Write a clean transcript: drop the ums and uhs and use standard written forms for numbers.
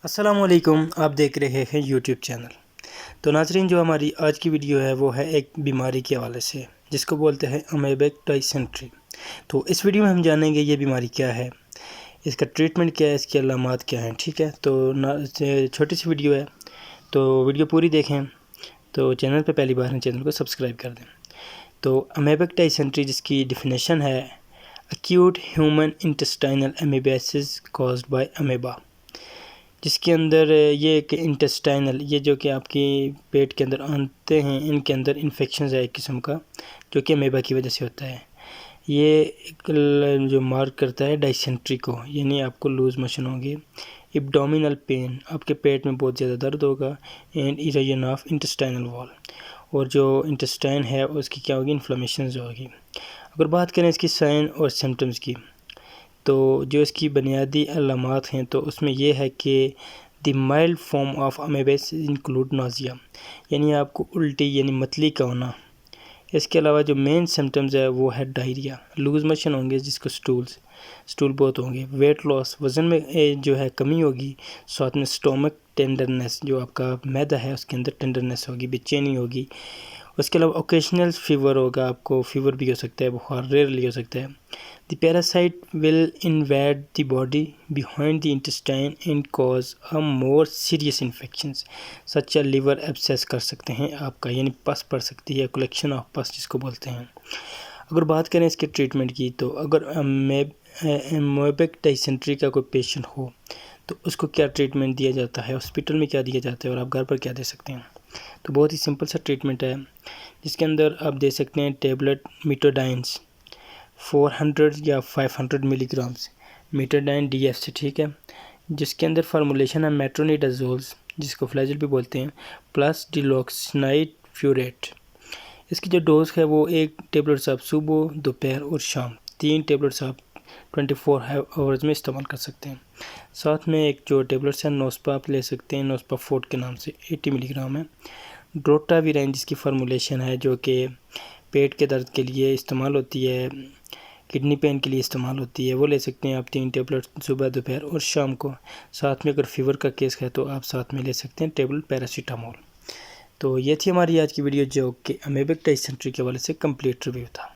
السلام علیکم، آپ دیکھ رہے ہیں یوٹیوب چینل۔ تو ناظرین، جو ہماری آج کی ویڈیو ہے وہ ہے ایک بیماری کے حوالے سے جس کو بولتے ہیں امیبک ڈائسینٹری۔ تو اس ویڈیو میں ہم جانیں گے یہ بیماری کیا ہے، اس کا ٹریٹمنٹ کیا ہے، اس کی علامات کیا ہیں۔ ٹھیک ہے، تو چھوٹی سی ویڈیو ہے، تو ویڈیو پوری دیکھیں۔ تو چینل پہ پہلی بار ہیں، چینل کو سبسکرائب کر دیں۔ تو امیبک ڈائسینٹری جس کی ڈیفینیشن ہے acute human intestinal amoebiasis caused by amoeba, جس کے اندر یہ کہ انٹسٹائنل، یہ جو کہ آپ کی پیٹ کے اندر آتے ہیں، ان کے اندر انفیکشنز ہے ایک قسم کا جو کہ امیبا کی وجہ سے ہوتا ہے۔ یہ جو مارک کرتا ہے ڈائسینٹری کو، یعنی آپ کو لوز موشن ہوں گے، ابڈومینل پین، آپ کے پیٹ میں بہت زیادہ درد ہوگا، اینڈ ایروژن آف انٹسٹائنل وال، اور جو انٹسٹائن ہے اس کی کیا ہوگی، انفلامیشنز ہوگی۔ اگر بات کریں اس کی سائن اور سمٹمز کی، تو جو اس کی بنیادی علامات ہیں تو اس میں یہ ہے کہ دی مائلڈ فارم آف امیبیس انکلوڈ نازیا، یعنی آپ کو الٹی یعنی متلی کا ہونا۔ اس کے علاوہ جو مین سمٹمز ہے وہ ہے ڈائریا، لوز موشن ہوں گے جس کو سٹول بہت ہوں گے، ویٹ لاس، وزن میں جو ہے کمی ہوگی، ساتھ میں سٹومک ٹینڈرنیس، جو آپ کا معدہ ہے اس کے اندر ٹینڈرنیس ہوگی، بے چینی ہوگی۔ اس کے علاوہ اوکیشنل فیور ہوگا، آپ کو فیور بھی ہو سکتا ہے، بخار ریئرلی ہو سکتا ہے۔ The parasite will invade the body behind the intestine and cause a more serious infections such as liver abscess کر سکتے ہیں آپ کا، یعنی پس پڑ سکتی ہے، کلیکشن آف پس جس کو بولتے ہیں۔ اگر بات کریں اس کے ٹریٹمنٹ کی، تو اگر امیبک ڈائسینٹری کا کوئی پیشنٹ ہو تو اس کو کیا ٹریٹمنٹ دیا جاتا ہے، ہاسپٹل میں کیا دیا جاتا ہے، اور آپ گھر پر کیا دے سکتے ہیں۔ تو بہت ہی سمپل سا ٹریٹمنٹ ہے جس کے اندر آپ دے سکتے ہیں ٹیبلٹ میٹوڈائنس 400 یا 500 ملی گرامز، میٹاڈائن ڈی ایف سے، ٹھیک ہے، جس کے اندر فارمولیشن ہے میٹرونیڈازولز جس کو فلیجل بھی بولتے ہیں، پلس ڈیلوکسنائڈ فیوریٹ۔ اس کی جو ڈوز ہے وہ 1 ٹیبلٹس آپ صبح، دوپہر اور شام، 3 ٹیبلٹس آپ 24 آورز میں استعمال کر سکتے ہیں۔ ساتھ میں ایک جو ٹیبلٹس ہے نوسپا آپ لے سکتے ہیں، نوسپا فورٹ کے نام سے، 80 ملی گرام ہے۔ ڈروٹاویرین جس کی فارمولیشن ہے جو کہ پیٹ کے درد کے لیے استعمال ہوتی ہے، کڈنی پین کے لیے استعمال ہوتی ہے، وہ لے سکتے ہیں آپ 3 ٹیبلٹ صبح، دوپہر اور شام کو۔ ساتھ میں اگر فیور کا کیس ہے تو آپ ساتھ میں لے سکتے ہیں ٹیبلٹ پیراسیٹامول۔ تو یہ تھی ہماری آج کی ویڈیو جو کہ امیبک ڈائسینٹری کے حوالے سے کمپلیٹ ریویو تھا۔